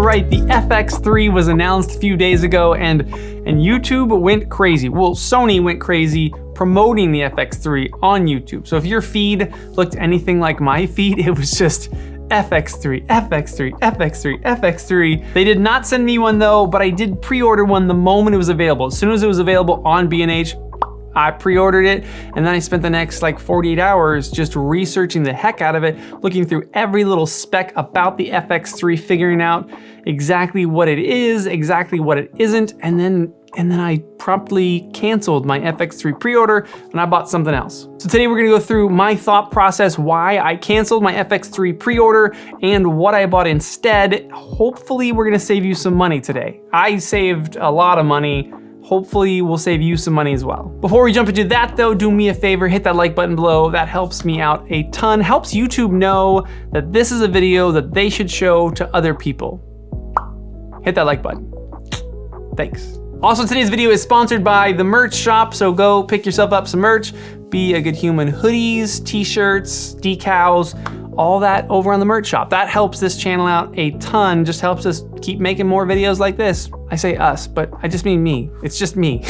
right, the FX3 was announced a few days ago and YouTube went crazy. Well, Sony went crazy promoting the FX3 on YouTube. So if your feed looked anything like my feed, it was just FX3, FX3, FX3, FX3. They did not send me one though, but I did pre-order one the moment it was available. As soon as it was available on B&H, I pre-ordered it, and then I spent the next like 48 hours just researching the heck out of it, looking through every little spec about the FX3, figuring out exactly what it is, exactly what it isn't, and then I promptly canceled my FX3 pre-order and I bought something else. So today we're gonna go through my thought process, why I canceled my FX3 pre-order and what I bought instead. Hopefully we're gonna save you some money today. I saved a lot of money. Hopefully we'll save you some money as well. Before we jump into that though, do me a favor, hit that like button below. That helps me out a ton, helps YouTube know that this is a video that they should show to other people. Hit that like button. Thanks. Also, today's video is sponsored by the merch shop, so go pick yourself up some merch. Be a good human. Hoodies, t-shirts, decals, all that over on the merch shop. That helps this channel out a ton, just helps us keep making more videos like this. I say us, but I just mean me. It's just me.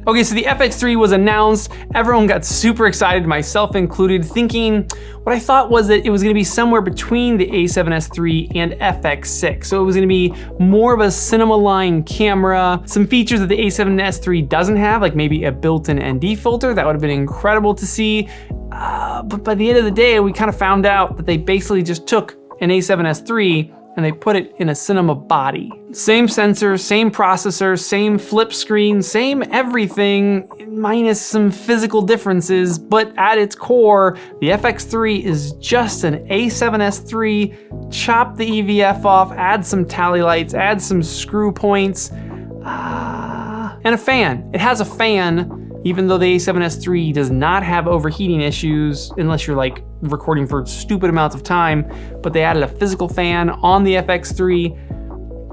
Okay, so the FX3 was announced. Everyone got super excited, myself included, thinking what I thought was that it was gonna be somewhere between the A7S III and FX6. So it was gonna be more of a cinema line camera, some features that the A7S III doesn't have, like maybe a built-in ND filter. That would have been incredible to see. But by the end of the day, we kind of found out that they basically just took an A7S III and they put it in a cinema body. Same sensor, same processor, same flip screen, same everything, minus some physical differences, but at its core, the FX3 is just an A7S III, chop the EVF off, add some tally lights, add some screw points, and a fan. It has a fan, even though the A7S III does not have overheating issues, unless you're like recording for stupid amounts of time, but they added a physical fan on the FX3.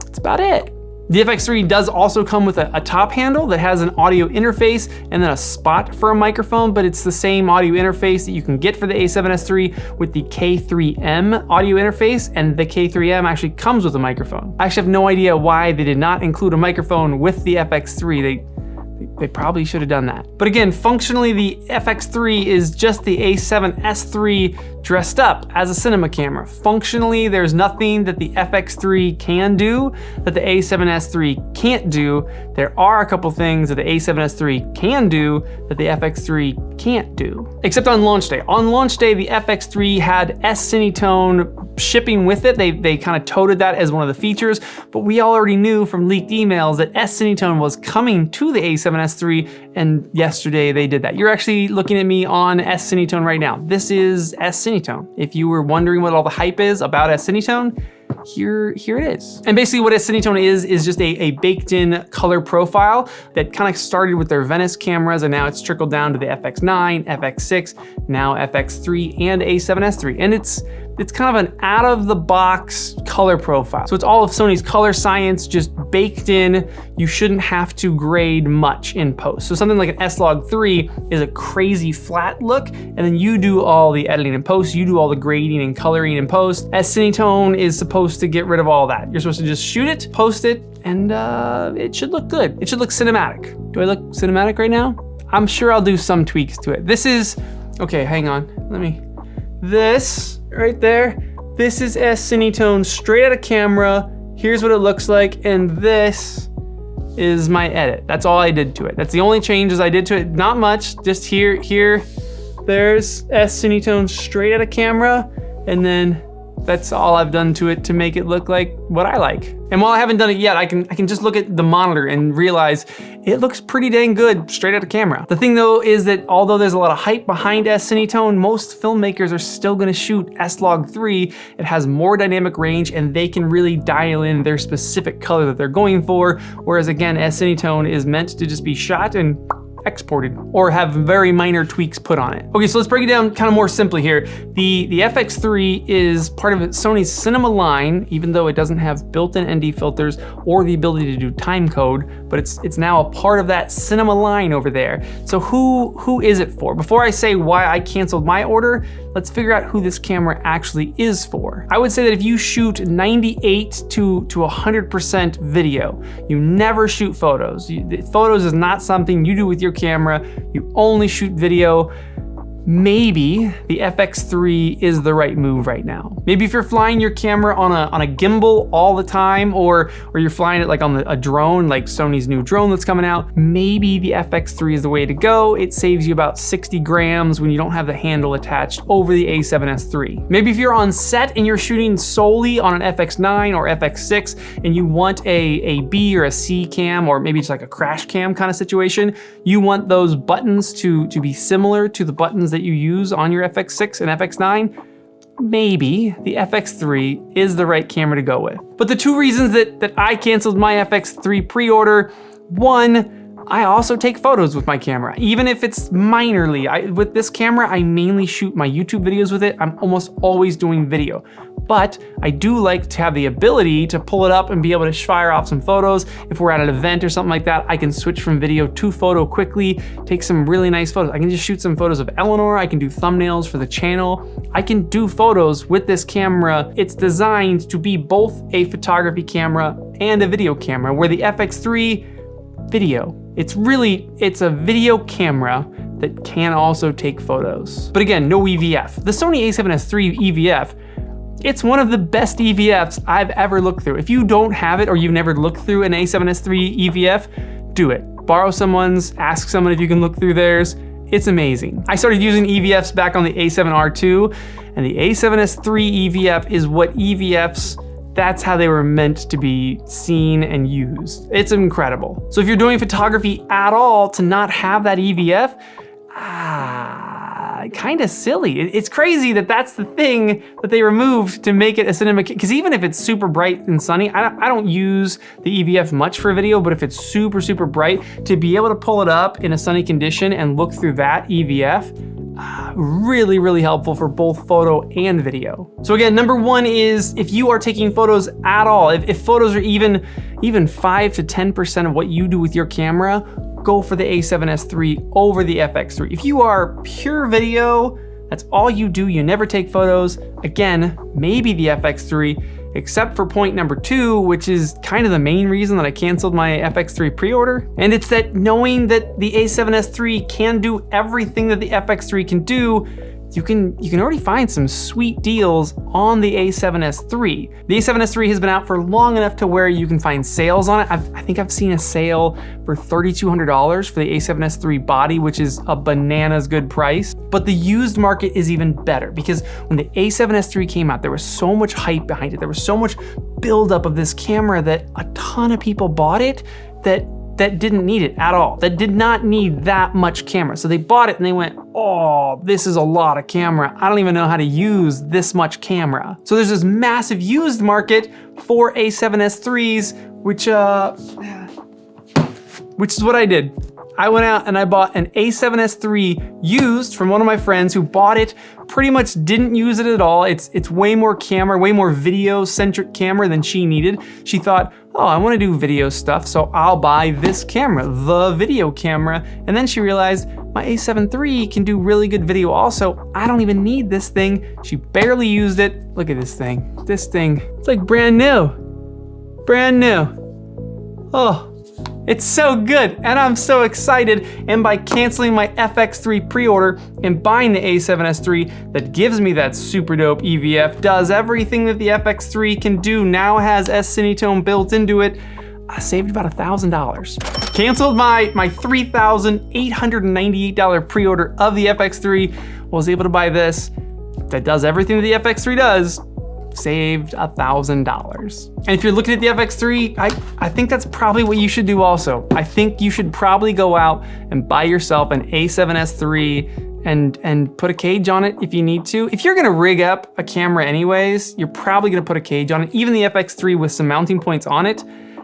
That's about it. The FX3 does also come with a top handle that has an audio interface and then a spot for a microphone, but it's the same audio interface that you can get for the A7S III with the K3M audio interface, and the K3M actually comes with a microphone. I actually have no idea why they did not include a microphone with the FX3. They probably should have done that. But again, functionally, the FX3 is just the A7S III dressed up as a cinema camera. Functionally, there's nothing that the FX3 can do that the A7S III can't do. There are a couple things that the A7S III can do that the FX3 can't do. Except on launch day. On launch day, the FX3 had S-Cinetone shipping with it. They kind of touted that as one of the features, but we already knew from leaked emails that S-Cinetone was coming to the A7S III, and yesterday they did that. You're actually looking at me on S-Cinetone right now. This is S-Cinetone. If you were wondering what all the hype is about S-Cinetone, here it is. And basically what S-Cinetone is just a baked-in color profile that kind of started with their Venice cameras, and now it's trickled down to the FX9, FX6, now FX3, and A7S III. And it's kind of an out-of-the-box color profile. So it's all of Sony's color science just baked in. You shouldn't have to grade much in post. So something like an S-Log3 is a crazy flat look, and then you do all the editing in post, you do all the grading and coloring in post. S-Cinetone is supposed to get rid of all that. You're supposed to just shoot it, post it, and it should look good. It should look cinematic. Do I look cinematic right now? I'm sure I'll do some tweaks to it. This is, okay, hang on, this right there, this is S-Cinetone straight out of camera. Here's what it looks like, and this is my edit. That's all I did to it. That's the only changes I did to it. Not much, just here, there's S-Cinetone straight out of camera, and then that's all I've done to it to make it look like what I like. And while I haven't done it yet, I can just look at the monitor and realize it looks pretty dang good straight out of camera. The thing though is that although there's a lot of hype behind S-Cinetone, most filmmakers are still gonna shoot S-Log3. It has more dynamic range and they can really dial in their specific color that they're going for. Whereas again, S-Cinetone is meant to just be shot and exported or have very minor tweaks put on it. Okay, so let's break it down kind of more simply here. The FX3 is part of Sony's cinema line, even though it doesn't have built-in ND filters or the ability to do time code, but it's now a part of that cinema line over there. So who is it for? Before I say why I canceled my order, let's figure out who this camera actually is for. I would say that if you shoot 98 to 100% video, you never shoot photos. Photos is not something you do with your camera. You only shoot video. Maybe the FX3 is the right move right now. Maybe if you're flying your camera on a gimbal all the time, or you're flying it like on a drone, like Sony's new drone that's coming out, maybe the FX3 is the way to go. It saves you about 60 grams when you don't have the handle attached over the A7S III. Maybe if you're on set and you're shooting solely on an FX9 or FX6 and you want a B or a C cam, or maybe it's like a crash cam kind of situation, you want those buttons to be similar to the buttons that you use on your FX6 and FX9, maybe the FX3 is the right camera to go with. But the two reasons that I canceled my FX3 pre-order, one, I also take photos with my camera, even if it's minorly. With this camera, I mainly shoot my YouTube videos with it. I'm almost always doing video. But I do like to have the ability to pull it up and be able to fire off some photos. If we're at an event or something like that, I can switch from video to photo quickly, take some really nice photos. I can just shoot some photos of Eleanor. I can do thumbnails for the channel. I can do photos with this camera. It's designed to be both a photography camera and a video camera, where the FX3 video. It's a video camera that can also take photos. But again, no EVF. The Sony A7S III EVF, it's one of the best EVFs I've ever looked through. If you don't have it or you've never looked through an A7S III EVF, do it. Borrow someone's, ask someone if you can look through theirs. It's amazing. I started using EVFs back on the A7R II, and the A7S III EVF is what EVFs, that's how they were meant to be seen and used. It's incredible. So if you're doing photography at all, to not have that EVF, kind of silly. It's crazy that that's the thing that they removed to make it a cinema, because even if it's super bright and sunny, I don't use the EVF much for video, but if it's super, super bright, to be able to pull it up in a sunny condition and look through that EVF, really, really helpful for both photo and video. So again, number one is if you are taking photos at all, if photos are even 5 to 10% of what you do with your camera, go for the A7S III over the FX3. If you are pure video, that's all you do, you never take photos, again, maybe the FX3, except for point number two, which is kind of the main reason that I canceled my FX3 pre-order. And it's that knowing that the A7S III can do everything that the FX3 can do, you can already find some sweet deals on the A7S III. The A7S III has been out for long enough to where you can find sales on it. I think I've seen a sale for $3,200 for the A7S III body, which is a bananas good price. But the used market is even better, because when the A7S III came out, there was so much hype behind it. There was so much buildup of this camera that a ton of people bought it that didn't need it at all, that did not need that much camera. So they bought it and they went, oh, this is a lot of camera. I don't even know how to use this much camera. So there's this massive used market for A7S IIIs, which is what I did. I went out and I bought an A7S III used from one of my friends who bought it, pretty much didn't use it at all. It's way more camera, way more video-centric camera than she needed. She thought, oh, I wanna do video stuff, so I'll buy this camera, the video camera. And then she realized my A7 III can do really good video also. I don't even need this thing. She barely used it. Look at this thing. This thing, it's like brand new. Brand new. Oh. It's so good, and I'm so excited. And by canceling my FX3 pre-order and buying the A7S III, that gives me that super dope EVF, does everything that the FX3 can do, now has S-Cinetone built into it, I saved about $1,000. Canceled my $3,898 pre-order of the FX3, was able to buy this, that does everything that the FX3 does, saved $1,000. And if you're looking at the FX3, I think that's probably what you should do also. I think you should probably go out and buy yourself an A7S III and put a cage on it if you need to. If you're gonna rig up a camera anyways, you're probably gonna put a cage on it, even the FX3 with some mounting points on it,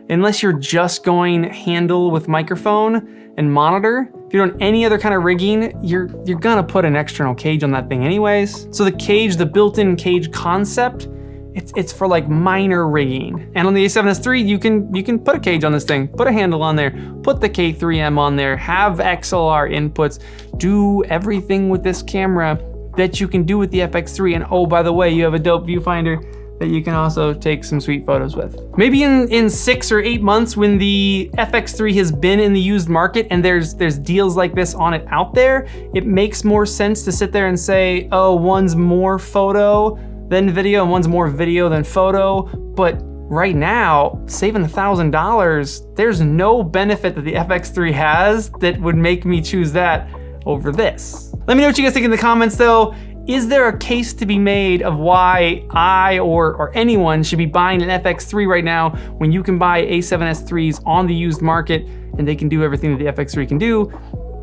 unless you're just going handle with microphone and monitor. If you're doing any other kind of rigging, you're gonna put an external cage on that thing anyways. So the cage, the built-in cage concept, it's for like minor rigging. And on the A7S III, you can put a cage on this thing, put a handle on there, put the K3M on there, have XLR inputs, do everything with this camera that you can do with the FX3. And oh, by the way, you have a dope viewfinder that you can also take some sweet photos with. Maybe in 6 or 8 months when the FX3 has been in the used market and there's deals like this on it out there, it makes more sense to sit there and say, oh, one's more photo than video and one's more video than photo. But right now, saving $1,000, there's no benefit that the FX3 has that would make me choose that over this. Let me know what you guys think in the comments though. Is there a case to be made of why I or anyone should be buying an FX3 right now when you can buy A7S IIIs on the used market and they can do everything that the FX3 can do?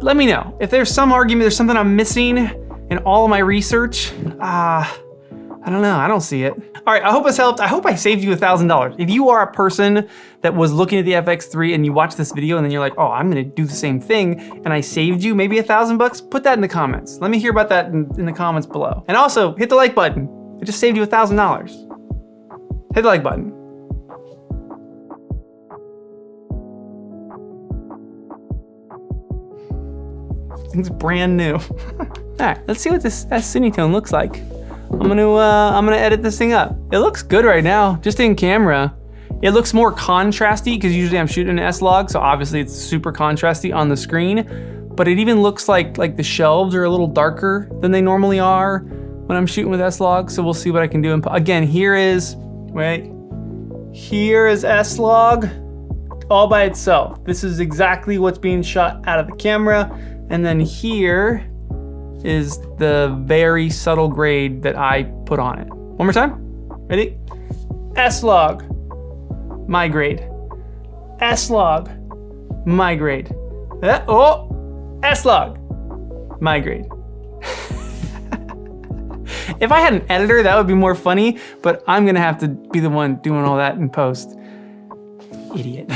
Let me know. If there's some argument, there's something I'm missing in all of my research, I don't know, I don't see it. All right, I hope this helped. I hope I saved you $1,000. If you are a person that was looking at the FX3 and you watch this video and then you're like, oh, I'm gonna do the same thing, and I saved you maybe $1,000, put that in the comments. Let me hear about that in the comments below. And also, hit the like button. It just saved you $1,000. Hit the like button. This thing's brand new. All right, let's see what this S-Cinetone looks like. I'm gonna edit this thing up. It looks good right now, just in camera. It looks more contrasty because usually I'm shooting an S-Log, so obviously it's super contrasty on the screen, but it even looks like the shelves are a little darker than they normally are when I'm shooting with S-Log, so we'll see what I can do. Again, here is S-Log all by itself. This is exactly what's being shot out of the camera, and then here is the very subtle grade that I put on it. One more time, ready? S-Log, my grade. S-Log, my grade. S-Log, my grade. If I had an editor, that would be more funny, but I'm gonna have to be the one doing all that in post. Idiot.